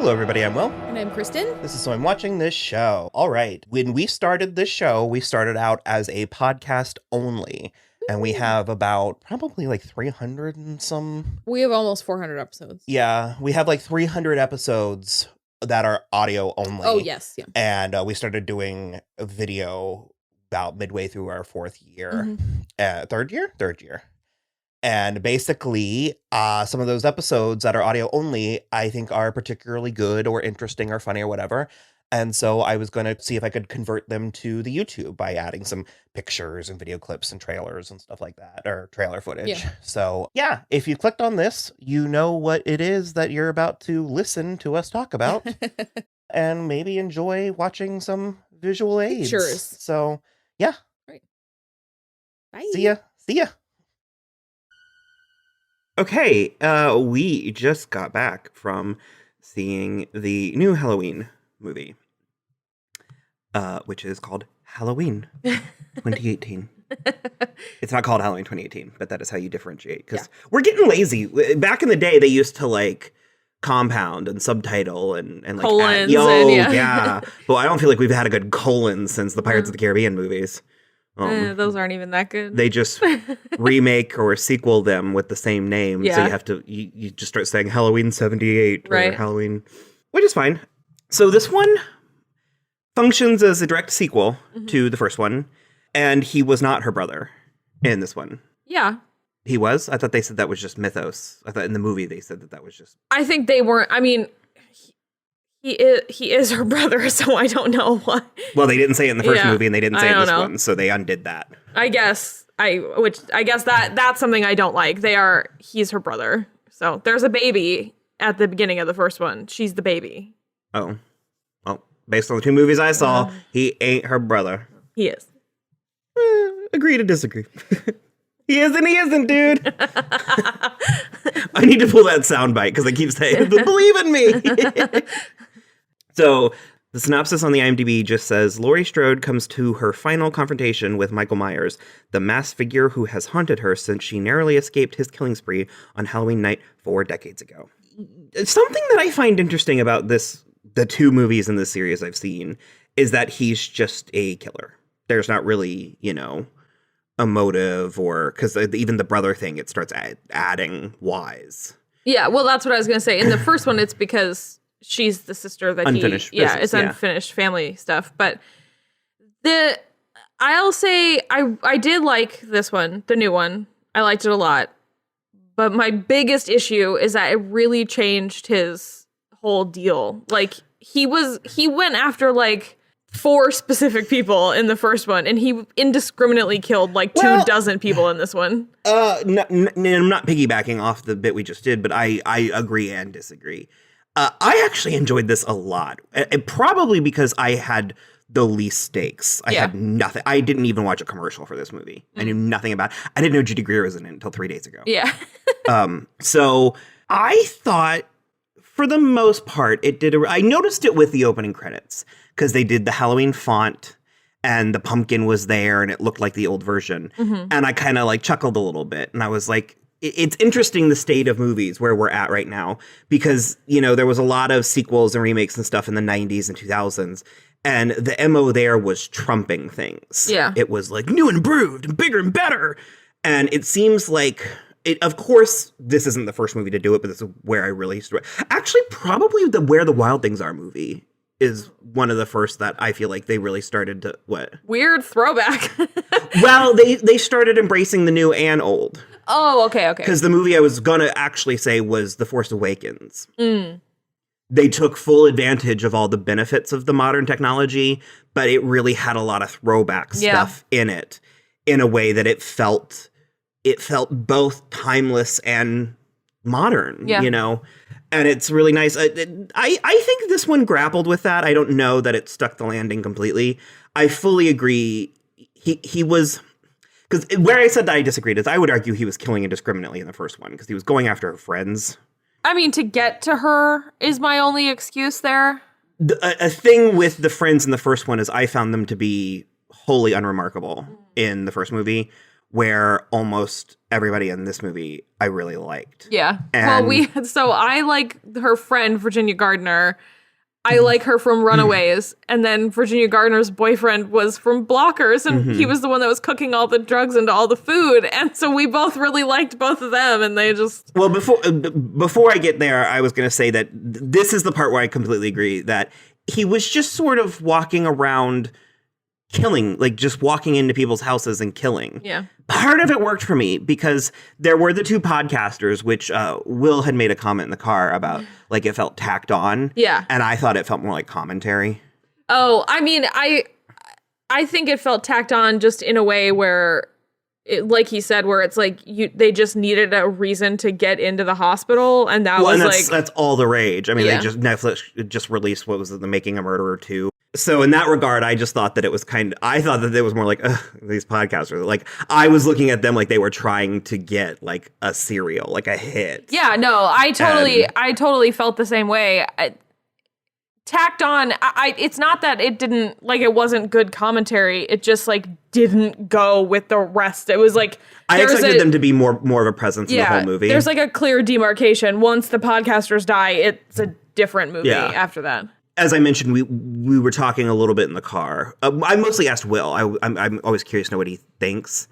Hello, everybody. I'm Will. And I'm Kristen. This is So I'm Watching This Show. All right. When we started this show, we started out as a podcast only. And we have about probably like 300 and some. We have almost 400 episodes. Yeah. We have like 300 episodes that are audio only. Oh, yes. Yeah. And we started doing a video about midway through our fourth year. Third year. And basically, some of those episodes that are audio only, I think are particularly good or interesting or funny or whatever. And so I was going to see if I could convert them to the YouTube by adding some pictures and video clips and trailers and stuff like that, or trailer footage. Yeah. So yeah, if you clicked on this, you know what it is that you're about to listen to us talk about and maybe enjoy watching some visual aids. Pictures. So yeah. Right. Bye. See ya. Okay, we just got back from seeing the new Halloween movie, which is called Halloween 2018. It's not called Halloween 2018, but that is how you differentiate, because we're getting lazy. Back in the day, they used to like compound and subtitle and like colons. Yeah. But I don't feel like we've had a good colon since the Pirates of the Caribbean movies. Those aren't even that good. They just remake or sequel them with the same name. Yeah. So you have to, you just start saying Halloween 78 right. or Halloween, which is fine. So this one functions as a direct sequel to the first one. And he was not her brother in this one. Yeah. He was? I thought they said that was just mythos. I thought in the movie they said that was just. I think they weren't. I mean, he is her brother, so I don't know why. Well, they didn't say it in the first movie, and they didn't say it in this one, so they undid that. I guess that's something I don't like. He's her brother. So there's a baby at the beginning of the first one. She's the baby. Oh. Well, based on the two movies I saw, he ain't her brother. He is. Agree to disagree. He is and he isn't, dude. I need to pull that soundbite because I keep saying, believe in me. So the synopsis on the IMDb just says, Laurie Strode comes to her final confrontation with Michael Myers, the masked figure who has haunted her since she narrowly escaped his killing spree on Halloween night 4 decades ago. Something that I find interesting about the two movies in this series I've seen, is that he's just a killer. There's not really, a motive, or because even the brother thing, it starts adding whys. Yeah, well, that's what I was going to say. In the first one, it's because she's the sister that unfinished it's unfinished family stuff. But I'll say I did like this one, the new one. I liked it a lot. But my biggest issue is that it really changed his whole deal. Like he went after like 4 specific people in the first one, and he indiscriminately killed like 24 people in this one. I'm not piggybacking off the bit we just did, but I agree and disagree. I actually enjoyed this a lot, probably because I had the least stakes. I had nothing. I didn't even watch a commercial for this movie. I knew nothing about it. I didn't know Judy Greer was in it until 3 days ago. Yeah. So I thought, for the most part, I noticed it with the opening credits, because they did the Halloween font and the pumpkin was there and it looked like the old version. And I kind of like chuckled a little bit, and I was like, it's interesting the state of movies where we're at right now, because, there was a lot of sequels and remakes and stuff in the 90s and 2000s. And the MO there was trumping things. Yeah. It was like new and improved and bigger and better. And it seems like, of course, this isn't the first movie to do it, but this is where I really started. Actually, probably the Where the Wild Things Are movie is one of the first that I feel like they really started to, Weird throwback. Well, they started embracing the new and old. Oh, okay. Because the movie I was going to actually say was The Force Awakens. They took full advantage of all the benefits of the modern technology, but it really had a lot of throwback stuff in it, in a way that it felt both timeless and modern, and it's really nice. I think this one grappled with that. I don't know that it stuck the landing completely. I fully agree. He was, because where I said that I disagreed is I would argue he was killing indiscriminately in the first one, because he was going after her friends. I mean, to get to her is my only excuse there. A thing with the friends in the first one is I found them to be wholly unremarkable in the first movie, where almost everybody in this movie I really liked. Yeah. And So I like her friend, Virginia Gardner. I like her from Runaways. And then Virginia Gardner's boyfriend was from Blockers, and he was the one that was cooking all the drugs into all the food. And so we both really liked both of them, and they just... Well, before I get there, I was going to say that this is the part where I completely agree that he was just sort of walking around killing, like just walking into people's houses and killing. Yeah. Part of it worked for me because there were the two podcasters, which Will had made a comment in the car about, like, it felt tacked on. Yeah. And I thought it felt more like commentary. Oh, I mean, I think it felt tacked on just in a way where, like he said, where it's like they just needed a reason to get into the hospital, and that's all the rage. I mean, Netflix just released, what was it, The Making a Murderer 2. So in that regard, I just thought that it was I thought that it was more like, these podcasters. Like, I was looking at them like they were trying to get, like, a serial, like a hit. Yeah, no, I totally felt the same way. Tacked on, it's not that it didn't, like, it wasn't good commentary. It just, like, didn't go with the rest. It was like... I expected them to be more of a presence in the whole movie. There's, like, a clear demarcation. Once the podcasters die, it's a different movie after that. As I mentioned, we were talking a little bit in the car. I mostly asked Will. I'm always curious to know what he thinks.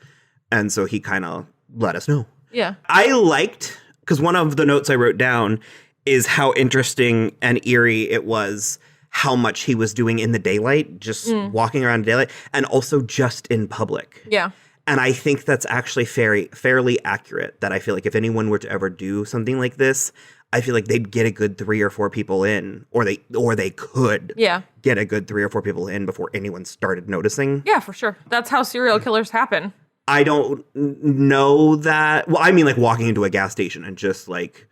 And so he kind of let us know. Yeah. I liked, because one of the notes I wrote down is how interesting and eerie it was how much he was doing in the daylight, just walking around in daylight, and also just in public. Yeah. And I think that's actually fairly accurate, that I feel like if anyone were to ever do something like this, I feel like they'd get a good 3 or 4 people in, or they could get a good 3 or 4 people in before anyone started noticing. Yeah, for sure. That's how serial killers happen. I don't know that. Well, I mean, like, walking into a gas station and just, like,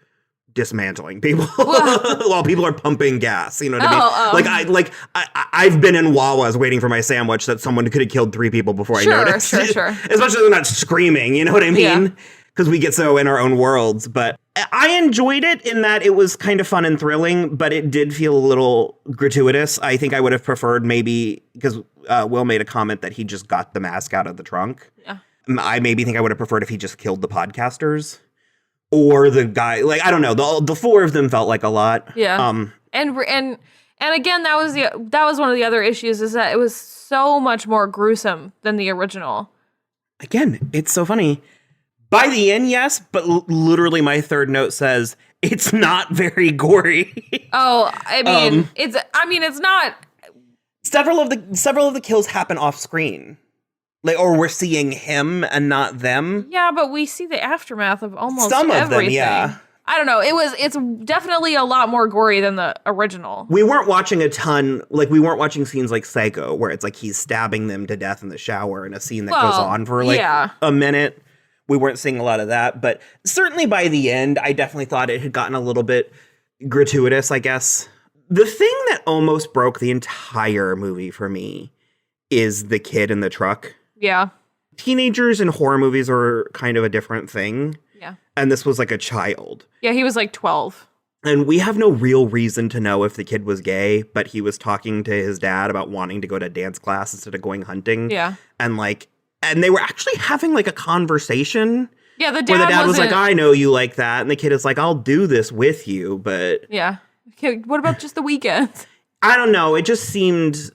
dismantling people while people are pumping gas. You know what I mean? Like, I've been in Wawa's waiting for my sandwich that someone could have killed 3 people before I noticed. Sure. Especially if they're not screaming. You know what I mean? Because we get so in our own worlds. But I enjoyed it in that it was kind of fun and thrilling, but it did feel a little gratuitous. I think I would have preferred maybe, because Will made a comment that he just got the mask out of the trunk. Yeah. I maybe think I would have preferred if he just killed the podcasters. Or the guy, like, I don't know. The 4 of them felt like a lot. Yeah. And again, that was one of the other issues, is that it was so much more gruesome than the original. Again, it's so funny. By the end, yes, but literally my third note says it's not very gory. Oh, I mean, it's not. Several of the kills happen off screen. Like, or we're seeing him and not them. Yeah, but we see the aftermath of almost some of everything. them, yeah. I don't know. It's definitely a lot more gory than the original. We weren't watching a ton, like, we weren't watching scenes like Psycho, where it's like he's stabbing them to death in the shower in a scene that goes on for like a minute. We weren't seeing a lot of that, but certainly by the end, I definitely thought it had gotten a little bit gratuitous, I guess. The thing that almost broke the entire movie for me is the kid in the truck. Yeah. Teenagers in horror movies are kind of a different thing. Yeah. And this was like a child. Yeah, he was like 12. And we have no real reason to know if the kid was gay, but he was talking to his dad about wanting to go to dance class instead of going hunting. Yeah. And they were actually having like a conversation. Yeah, the dad, where the dad was like, I know you like that. And the kid is like, I'll do this with you, but... Yeah. Okay, what about just the weekends? I don't know. It just seemed...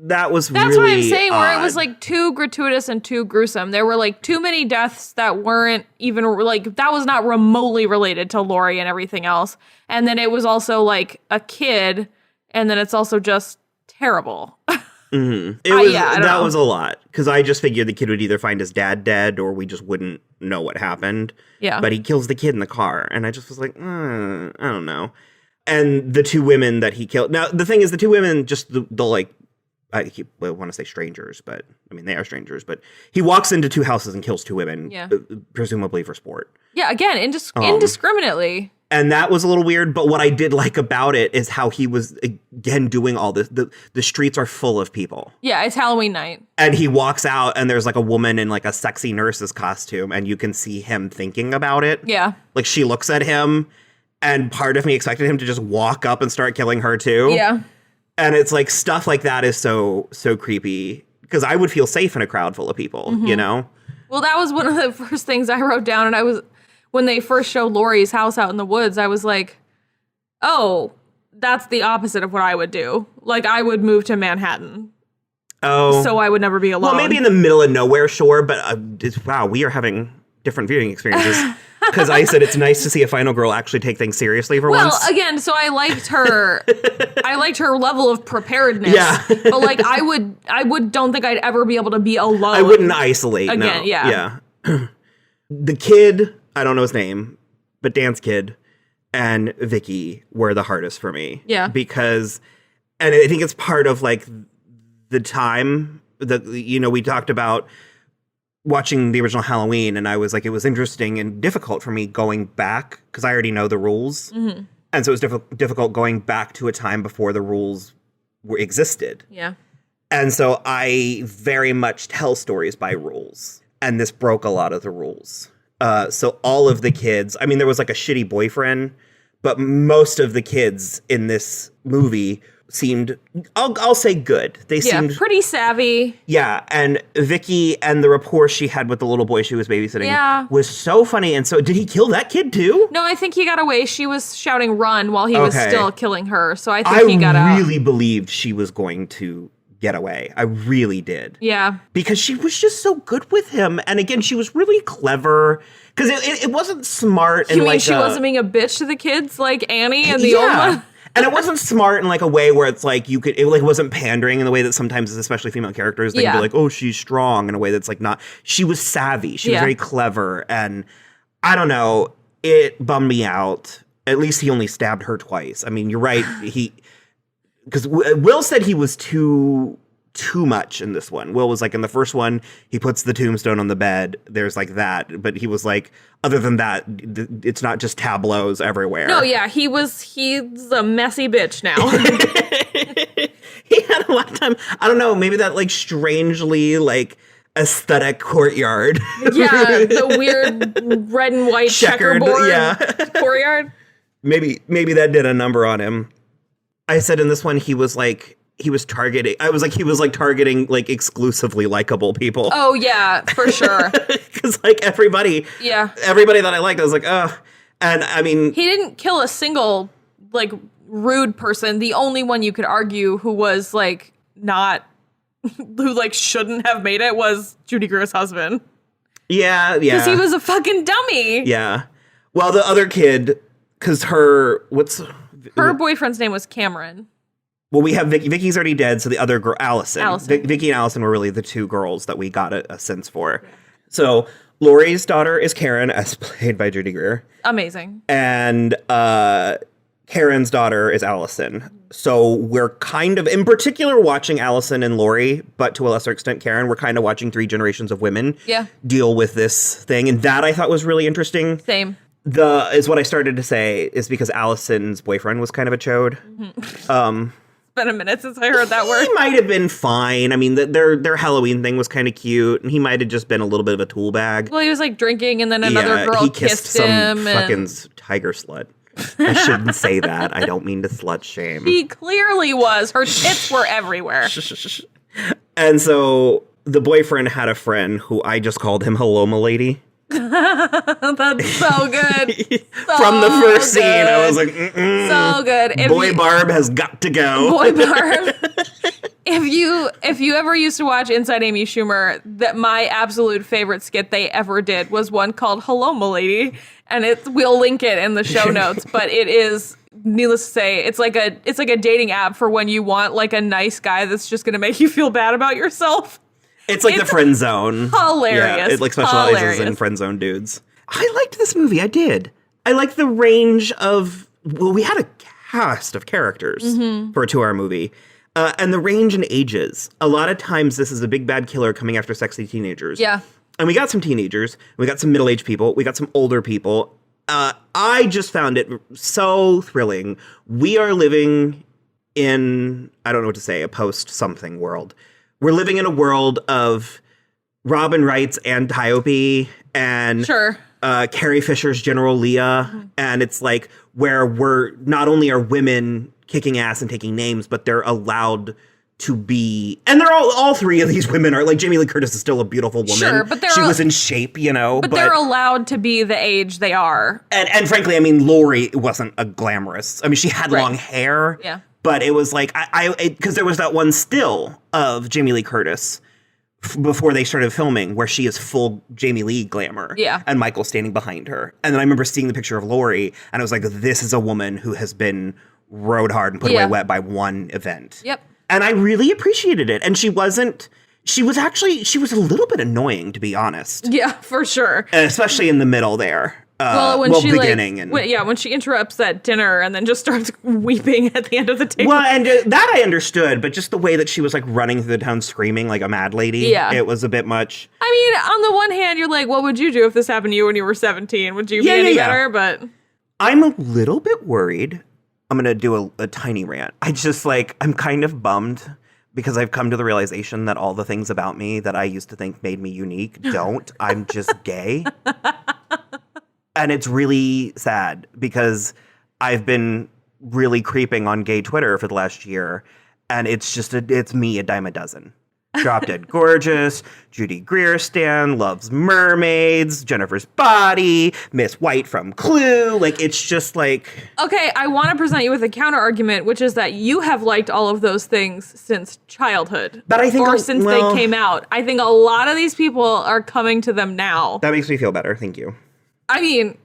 That's really what I'm saying, odd. where it was like too gratuitous and too gruesome. There were like too many deaths that weren't even like, that was not remotely related to Laurie and everything else. And then it was also like a kid, and then it's also just terrible. Mm-hmm. That was a lot, because I just figured the kid would either find his dad dead or we just wouldn't know what happened. Yeah. But he kills the kid in the car, and I just was like, I don't know. And the 2 women that he killed. Now, the thing is, the 2 women, just the like, I want to say strangers, but I mean, they are strangers. But he walks into 2 houses and kills 2 women, presumably for sport. Yeah, again, indiscriminately. And that was a little weird. But what I did like about it is how he was, again, doing all this. The streets are full of people. Yeah, it's Halloween night. And he walks out and there's like a woman in like a sexy nurse's costume. And you can see him thinking about it. Yeah. Like, she looks at him. And part of me expected him to just walk up and start killing her too. Yeah. And it's like stuff like that is so creepy, because I would feel safe in a crowd full of people, you know? Well, that was one of the first things I wrote down, and when they first showed Lori's house out in the woods, I was like, oh, that's the opposite of what I would do. Like, I would move to Manhattan. Oh. So I would never be alone. Well, maybe in the middle of nowhere, sure, but wow, we are having different viewing experiences. Because I said it's nice to see a final girl actually take things seriously for once. Well, again, so I liked her. I liked her level of preparedness. Yeah. But like, don't think I'd ever be able to be alone. I wouldn't isolate. Again, no. yeah. The kid, I don't know his name, but Dan's kid and Vicky were the hardest for me. Yeah. Because, and I think it's part of like the time that, we talked about watching the original Halloween, and I was like, it was interesting and difficult for me going back because I already know the rules. Mm-hmm. And so it was difficult going back to a time before the rules existed. Yeah. And so I very much tell stories by rules. And this broke a lot of the rules. So all of the kids, I mean, there was like a shitty boyfriend, but most of the kids in this movie seemed, I'll say good. They seemed pretty savvy. Yeah, and Vicky and the rapport she had with the little boy she was babysitting was so funny. And so, did he kill that kid too? No, I think he got away. She was shouting "run" while he was still killing her. So I think he got out. I really believed she was going to get away. I really did. Yeah, because she was just so good with him, and again, she was really clever. Because it wasn't smart. You mean she wasn't being a bitch to the kids like Annie and the old one? And it wasn't smart in like a way where it's like it like wasn't pandering in the way that sometimes, especially female characters, they can be like, oh, she's strong in a way that's like not. She was savvy. She was very clever. And I don't know, it bummed me out. At least he only stabbed her twice. I mean, you're right. Because Will said he was too much in this one. Will was like, in the first one, he puts the tombstone on the bed. There's like that. But he was like, other than that, it's not just tableaus everywhere. No, yeah, he's a messy bitch now. He had a lot of time. I don't know, maybe that like strangely like aesthetic courtyard. Yeah, the weird red and white checkerboard courtyard. Maybe that did a number on him. I said in this one, he was targeting exclusively likable people. Oh yeah, for sure. Because like everybody that I liked, I was like, oh. And I mean, he didn't kill a single like rude person. The only one you could argue who was like not, who like shouldn't have made it was Judy Greer's husband. Yeah. Because he was a fucking dummy. Yeah. Well, the other kid, because her boyfriend's name was Cameron. Well, we have Vicky. Vicky's already dead, so the other girl, Allison. Vicky and Allison were really the two girls that we got a sense for. So Lori's daughter is Karen, as played by Judy Greer. Amazing. And Karen's daughter is Allison. So we're kind of, in particular, watching Allison and Lori, but to a lesser extent Karen, we're kind of watching three generations of women deal with this thing. And that I thought was really interesting. Same. Is what I started to say is because Allison's boyfriend was kind of a chode. Mm-hmm. It's been a minute since I heard that word. He might have been fine. I mean, their Halloween thing was kind of cute, and he might have just been a little bit of a tool bag. Well, he was like drinking, and then another girl kissed him. Some fucking tiger slut. I shouldn't say that. I don't mean to slut shame. He clearly was. Her tits were everywhere. And so the boyfriend had a friend who I just called him Hello, M'lady. That's so good. From the first scene, I was like, so good. Boy Barb has got to go. Boy Barb. If you ever used to watch Inside Amy Schumer, that my absolute favorite skit they ever did was one called Hello, M'lady, and we'll link it in the show notes. But it is, needless to say, it's like a dating app for when you want like a nice guy that's just going to make you feel bad about yourself. It's like the friend zone. Hilarious. Yeah, it like specializes in friend zone dudes. I liked this movie. I did. I liked the range of, we had a cast of characters for a 2-hour movie. And the range in ages. A lot of times this is a big bad killer coming after sexy teenagers. Yeah. And we got some teenagers. We got some middle-aged people. We got some older people. I just found it so thrilling. We are living in, I don't know what to say, a post-something world. We're living in a world of Robin Wright's Antiope and Carrie Fisher's General Leah. Mm-hmm. And it's like where we're not only are women kicking ass and taking names, but they're allowed to be, and they're all three of these women are like, Jamie Lee Curtis is still a beautiful woman. Sure, but she was in shape, But they're allowed to be the age they are. And frankly, I mean, Lori wasn't a glamorous. I mean, she had long hair. Yeah. But it was like, because there was that one still of Jamie Lee Curtis before they started filming where she is full Jamie Lee glamour. Yeah. And Michael standing behind her. And then I remember seeing the picture of Lori and I was like, this is a woman who has been rode hard and put away wet by one event. Yep. And I really appreciated it. And she was a little bit annoying, to be honest. Yeah, for sure. Especially in the middle there. When she interrupts that dinner and then just starts weeping at the end of the table. Well, and that I understood, but just the way that she was like running through the town screaming like a mad lady, it was a bit much. I mean, on the one hand, you're like, what would you do if this happened to you when you were 17? Would you be any better? But I'm a little bit worried. I'm going to do a tiny rant. I'm kind of bummed because I've come to the realization that all the things about me that I used to think made me unique don't. I'm just gay. And it's really sad because I've been really creeping on gay Twitter for the last year. And it's just, it's me a dime a dozen. Drop Dead Gorgeous, Judy Greer stan, loves mermaids, Jennifer's Body, Miss White from Clue. Like, it's just like... Okay, I want to present you with a counter argument, which is that you have liked all of those things since childhood. But I think... since they came out. I think a lot of these people are coming to them now. That makes me feel better. Thank you. I mean...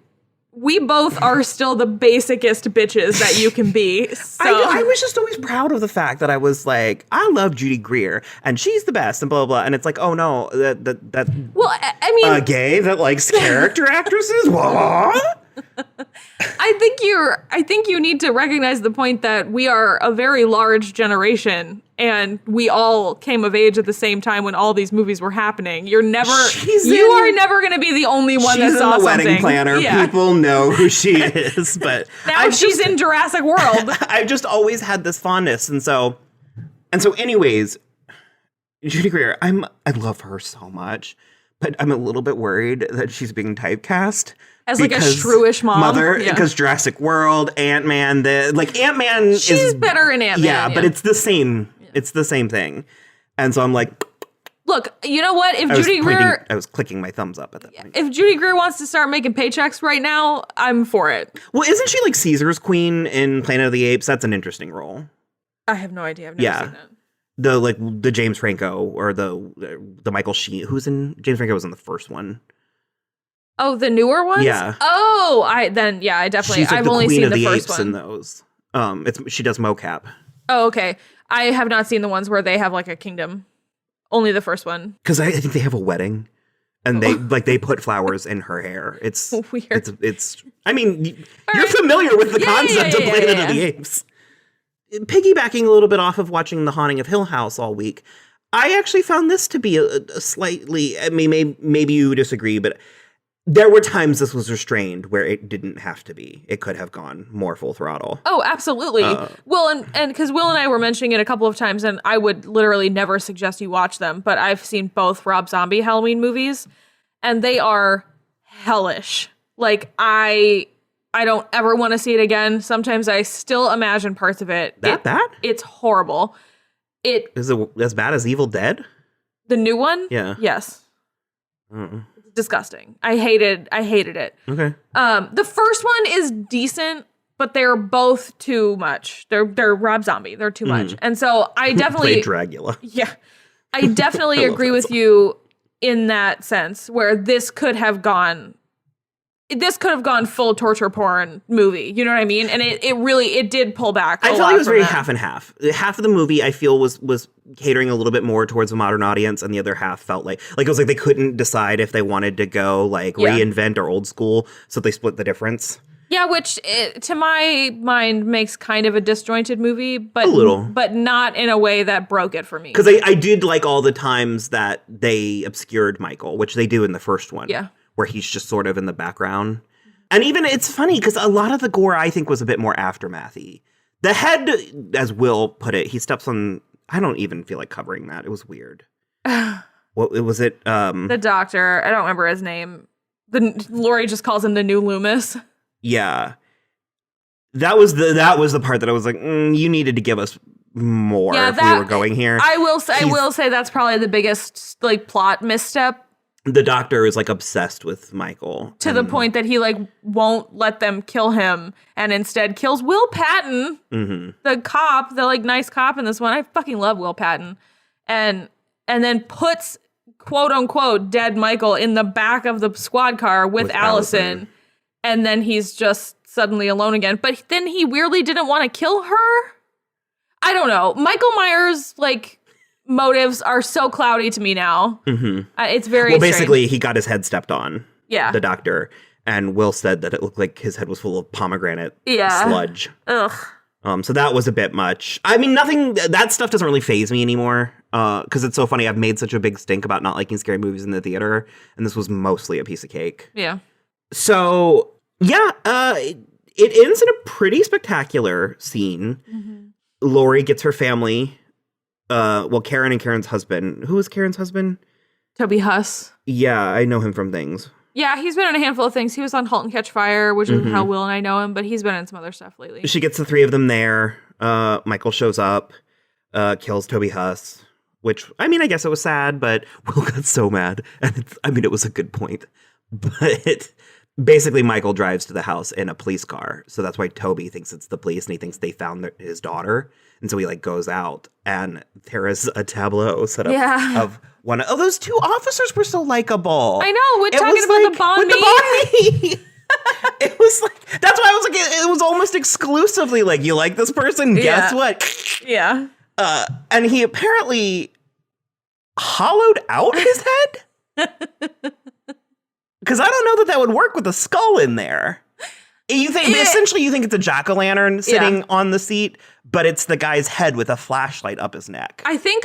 We both are still the basicest bitches that you can be. So. I was just always proud of the fact that I was like, I love Judy Greer and she's the best and blah, blah, blah. And it's like, oh no, that well, I mean, a gay that likes character actresses? What? I think you need to recognize the point that we are a very large generation and we all came of age at the same time when all these movies were happening. You are never going to be the only one that saw something. She's in the wedding planner. Yeah. People know who she is, but now she's in Jurassic World. I've just always had this fondness. And so anyways, Judy Greer, I love her so much, but I'm a little bit worried that she's being typecast. As like a shrewish mom. Because Jurassic World, Ant-Man, Ant-Man She's better in Ant-Man. Yeah, but it's the same. Yeah. It's the same thing. And so I'm like... Look, you know what? If Judy Greer... I was clicking my thumbs up at that point. If Judy Greer wants to start making paychecks right now, I'm for it. Well, isn't she like Caesar's queen in Planet of the Apes? That's an interesting role. I have no idea. I've never seen that. The James Franco or the Michael Sheen. James Franco was in the first one. Oh, the newer ones? Yeah. Oh, I definitely. She's like I've only seen the first one. In those. She does mocap. Oh, okay. I have not seen the ones where they have like a kingdom. Only the first one. Because I think they have a wedding, and they put flowers in her hair. It's weird. It's. I mean, you're familiar with the concept of Planet of the Apes. Piggybacking a little bit off of watching The Haunting of Hill House all week, I actually found this to be a slightly. I mean, maybe you disagree, but. There were times this was restrained where it didn't have to be. It could have gone more full throttle. Oh, absolutely. Will and because Will and I were mentioning it a couple of times, and I would literally never suggest you watch them, but I've seen both Rob Zombie Halloween movies, and they are hellish. Like, I don't ever want to see it again. Sometimes I still imagine parts of it. That bad? It's horrible. Is it as bad as Evil Dead? The new one? Yeah. Yes. Disgusting. I hated it. Okay. The first one is decent, but they're both too much. They're Rob Zombie. They're too much. And so I definitely Dragula. Yeah. I definitely agree with you in that sense where this could have gone full torture porn movie. You know what I mean? And it really did pull back. I felt like it was very half and half. Half of the movie I feel was catering a little bit more towards a modern audience, and the other half felt like it was like they couldn't decide if they wanted to go reinvent or old school, so they split the difference. Yeah, which to my mind makes kind of a disjointed movie, but a little, but not in a way that broke it for me. Because I did like all the times that they obscured Michael, which they do in the first one. Yeah. Where he's just sort of in the background. And even it's funny because a lot of the gore I think was a bit more aftermathy. The head, as Will put it, he steps on. I don't even feel like covering that. It was weird. What was it? The doctor. I don't remember his name. Lori just calls him the new Loomis. Yeah, that was the part that I was like, you needed to give us more if we were going here. I will say that's probably the biggest like plot misstep. The doctor is like obsessed with Michael to the point that he like won't let them kill him and instead kills Will Patton, the cop, the like nice cop in this one. I fucking love Will Patton, and then puts quote unquote dead Michael in the back of the squad car with Allison, and then he's just suddenly alone again. But then he weirdly didn't want to kill her. I don't know. Michael Myers like motives are so cloudy to me now. It's very well. Basically, he got his head stepped on. Yeah, the doctor, and Will said that it looked like his head was full of pomegranate sludge. Ugh. So that was a bit much. I mean, that stuff doesn't really faze me anymore. Because it's so funny. I've made such a big stink about not liking scary movies in the theater, and this was mostly a piece of cake. Yeah. So yeah, it ends in a pretty spectacular scene. Laurie gets her family. Karen and Karen's husband. Who was Karen's husband? Toby Huss. Yeah, I know him from things. Yeah, he's been in a handful of things. He was on *Halt and Catch Fire*, which is how Will and I know him, but he's been in some other stuff lately. She gets the three of them there. Michael shows up, kills Toby Huss, which, I mean, I guess it was sad, but Will got so mad. And it was a good point. But basically, Michael drives to the house in a police car. So that's why Toby thinks it's the police, and he thinks they found his daughter. And so he like goes out, and there is a tableau set up of one of those two officers were so likable. I know. We're talking about the Bon Me. It was like, that's why I was like, it was almost exclusively like, you like this person? Guess what? Yeah. And he apparently hollowed out his head. Because I don't know that would work with a skull in there. You think essentially you think it's a jack-o'-lantern sitting on the seat, but it's the guy's head with a flashlight up his neck. I think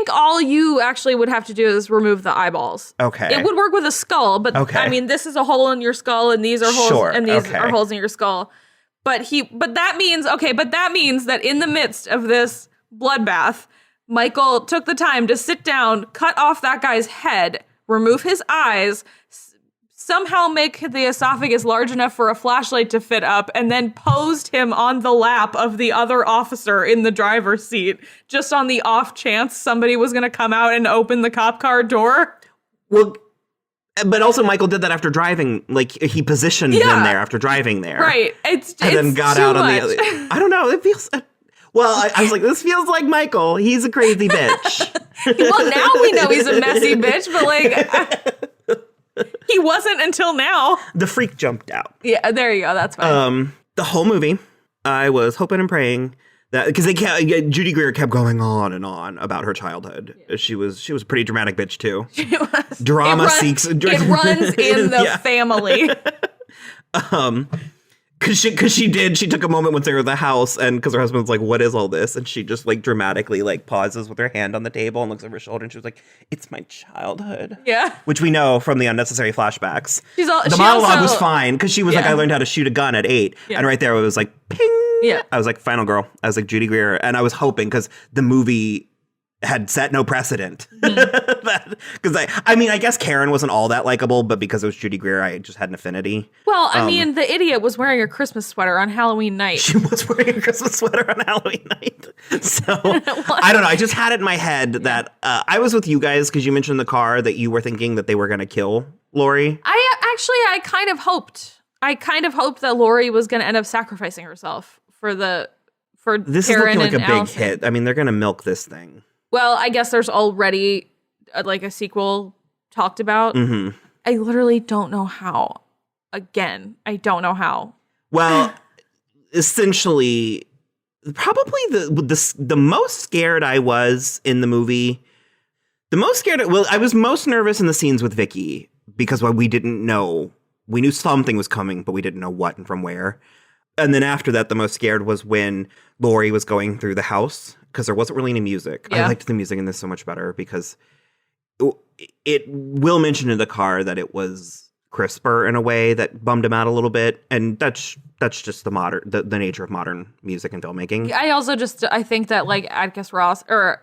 all you actually would have to do is remove the eyeballs. Okay. It would work with a skull, but I mean, this is a hole in your skull, and these are holes, and these are holes in your skull. But that means that in the midst of this bloodbath, Michael took the time to sit down, cut off that guy's head, remove his eyes, somehow make the esophagus large enough for a flashlight to fit up, and then posed him on the lap of the other officer in the driver's seat, just on the off chance somebody was going to come out and open the cop car door. Well, but also Michael did that after driving. Like, he positioned them there after driving there. Right. Then got out on the other. I don't know. It feels... Well, I was like, this feels like Michael. He's a crazy bitch. Well, now we know he's a messy bitch, but like... He wasn't until now. The freak jumped out. Yeah, there you go. That's fine. The whole movie, I was hoping and praying that, because Judy Greer kept going on and on about her childhood. Yeah. She was a pretty dramatic bitch too. She was. Drama seeks. It runs in the family. Because she took a moment once they were at the house, and because her husband's like, what is all this? And she just like dramatically like pauses with her hand on the table and looks over her shoulder, and she was like, it's my childhood. Yeah. Which we know from the unnecessary flashbacks. The monologue was fine, because she was like, I learned how to shoot a gun at 8. Yeah. And right there it was like, ping. Yeah. I was like, final girl. I was like, Judy Greer. And I was hoping, because the movie had set no precedent. Because I mean, I guess Karen wasn't all that likable, but because it was Judy Greer, I just had an affinity. Well, I mean, the idiot was wearing a Christmas sweater on Halloween night. She was wearing a Christmas sweater on Halloween night. So, I don't know. I just had it in my head that I was with you guys, because you mentioned in the car that you were thinking that they were going to kill Laurie. I kind of hoped that Laurie was going to end up sacrificing herself for this Karen is looking like a big Allison. hit. I mean, they're going to milk this thing. Well, I guess there's already like a sequel talked about. Mm-hmm. I literally don't know how. Again, I don't know how. Well, essentially, probably the most scared I was in the movie. I was most nervous in the scenes with Vicky, because we didn't know. We knew something was coming, but we didn't know what and from where. And then after that, the most scared was when Laurie was going through the house, because there wasn't really any music. Yeah. I liked the music in this so much better, because it will mention in the car that it was crisper in a way that bummed him out a little bit. And that's just the nature of modern music and filmmaking. I also I think that like Atticus Ross or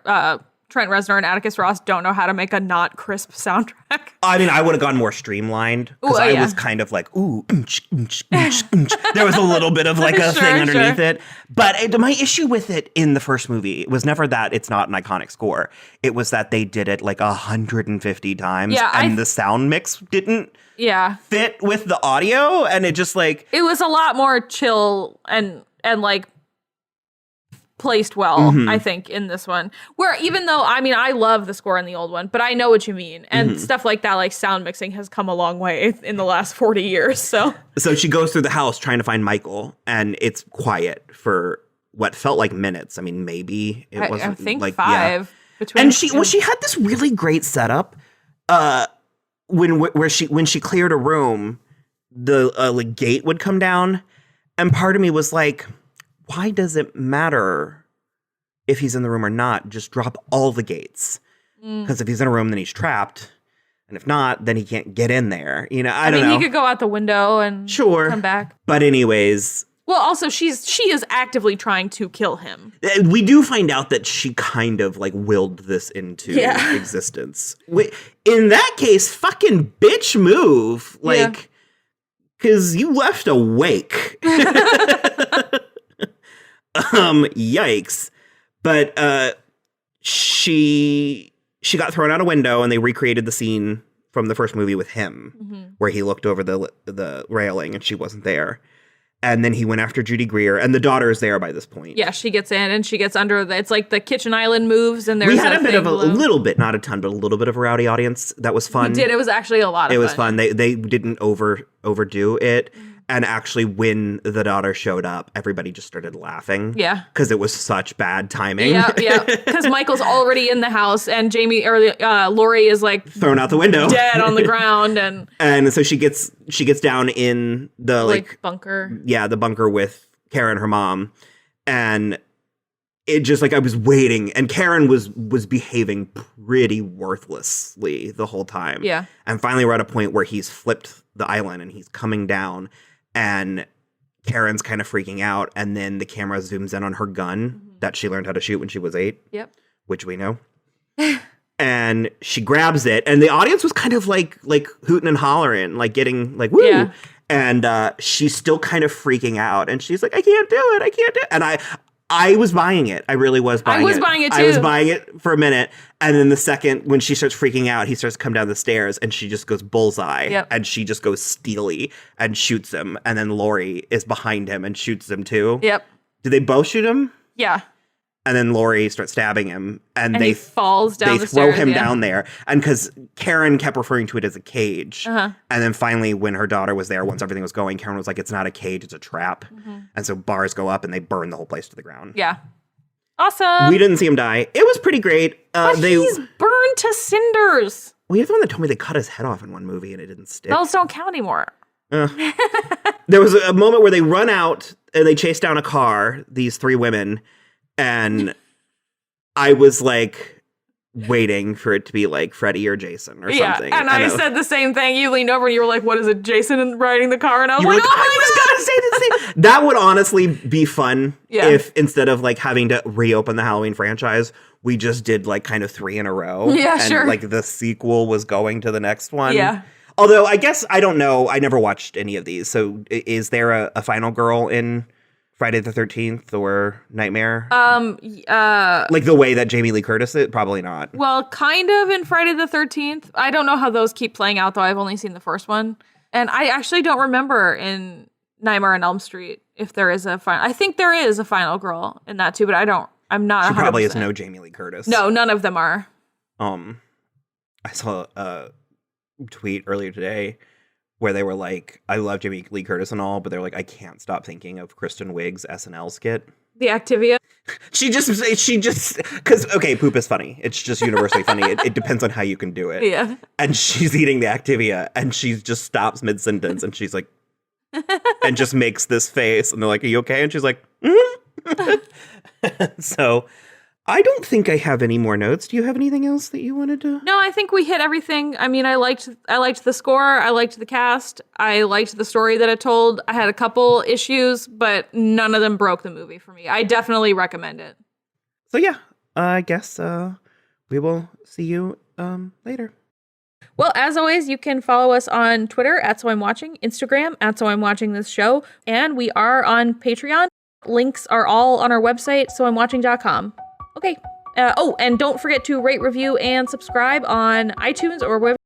Trent Reznor and Atticus Ross don't know how to make a not crisp soundtrack. I mean, I would have gone more streamlined because I was kind of like, ooh, there was a little bit of like a thing underneath it. But my issue with it in the first movie was never that it's not an iconic score. It was that they did it like 150 times and the sound mix didn't fit with the audio. And it just like... It was a lot more chill and like placed well, I think, in this one. Where even though, I mean, I love the score in the old one, but I know what you mean. And stuff like that, like sound mixing has come a long way in the last 40 years. So she goes through the house trying to find Michael, and it's quiet for what felt like minutes. I mean, maybe it wasn't. I think like 5. Between and she had this really great setup. When she cleared a room, the like gate would come down, and part of me was like, why does it matter if he's in the room or not? Just drop all the gates. Because if he's in a room, then he's trapped. And if not, then he can't get in there. You know, I don't know. He could go out the window and come back. But anyways. Well, also, she is actively trying to kill him. We do find out that she kind of like willed this into existence. In that case, fucking bitch move. Like, because you left a wake. Yikes. But she got thrown out a window, and they recreated the scene from the first movie with him, where he looked over the railing and she wasn't there. And then he went after Judy Greer, and the daughter is there by this point. Yeah, she gets in and she gets under it's like the kitchen island moves, and there's we had a bit of a little bit, not a ton, but a little bit of a rowdy audience. That was fun. We did. It was actually a lot of fun. It was fun. They didn't overdo it. And actually, when the daughter showed up, everybody just started laughing. Yeah. Because it was such bad timing. Yeah. Because Michael's already in the house, and Laurie is like thrown out the window, dead on the ground, and so she gets down in the like bunker. Yeah, the bunker with Karen, her mom, and it just like I was waiting, and Karen was behaving pretty worthlessly the whole time. Yeah. And finally, we're at a point where he's flipped the island and he's coming down. And Karen's kind of freaking out, and then the camera zooms in on her gun that she learned how to shoot when she was 8. Yep. Which we know. And she grabs it, and the audience was kind of like hooting and hollering, like getting like, woo! Yeah. And she's still kind of freaking out, and she's like, I can't do it. And I was buying it. I really was buying it. I was buying it too. I was buying it for a minute. And then the second, when she starts freaking out, he starts to come down the stairs, and she just goes bullseye. Yep. And she just goes steely and shoots him. And then Laurie is behind him and shoots him too. Yep. Do they both shoot him? Yeah. And then Laurie starts stabbing him, and he falls down the stairs. They throw him down there. And because Karen kept referring to it as a cage. And then finally, when her daughter was there, once everything was going, Karen was like, it's not a cage, it's a trap. And so bars go up, and they burn the whole place to the ground. Yeah. Awesome. We didn't see him die. It was pretty great. But he's burned to cinders. Well, you're the one that told me they cut his head off in one movie, and it didn't stick. Those don't count anymore. There was a moment where they run out, and they chase down a car, these 3 women, and I was like waiting for it to be like Freddy or Jason or something. And I said the same thing. You leaned over and you were like, what is it, Jason riding the car? And I was like, I was going to say the same. That would honestly be fun if instead of like having to reopen the Halloween franchise, we just did like kind of 3 in a row. Yeah, and sure. Like the sequel was going to the next one. Yeah. Although I guess, I don't know. I never watched any of these. So is there a final girl in Friday the 13th or Nightmare? Like the way that Jamie Lee Curtis did? Probably not. Well, kind of in Friday the 13th. I don't know how those keep playing out, though. I've only seen the first one. And I actually don't remember in Nightmare on Elm Street if there is a final. I think there is a final girl in that, too, but I'm not 100%. She probably is no Jamie Lee Curtis. No, none of them are. I saw a tweet earlier today where they were like, I love Jamie Lee Curtis and all, but they're like, I can't stop thinking of Kristen Wiig's SNL skit. The Activia? She just, because, okay, poop is funny. It's just universally funny. It depends on how you can do it. Yeah. And she's eating the Activia, and she just stops mid-sentence, and she's like, and just makes this face, and they're like, are you okay? And she's like, So, I don't think I have any more notes. Do you have anything else that you wanted to? No, I think we hit everything. I mean, I liked the score. I liked the cast. I liked the story that it told. I had a couple issues, but none of them broke the movie for me. I definitely recommend it. So yeah, I guess we will see you later. Well, as always, you can follow us on Twitter at soimwatching, Instagram at soimwatchingthisshow, and we are on Patreon. Links are all on our website, soimwatching.com. Okay. And don't forget to rate, review, and subscribe on iTunes or wherever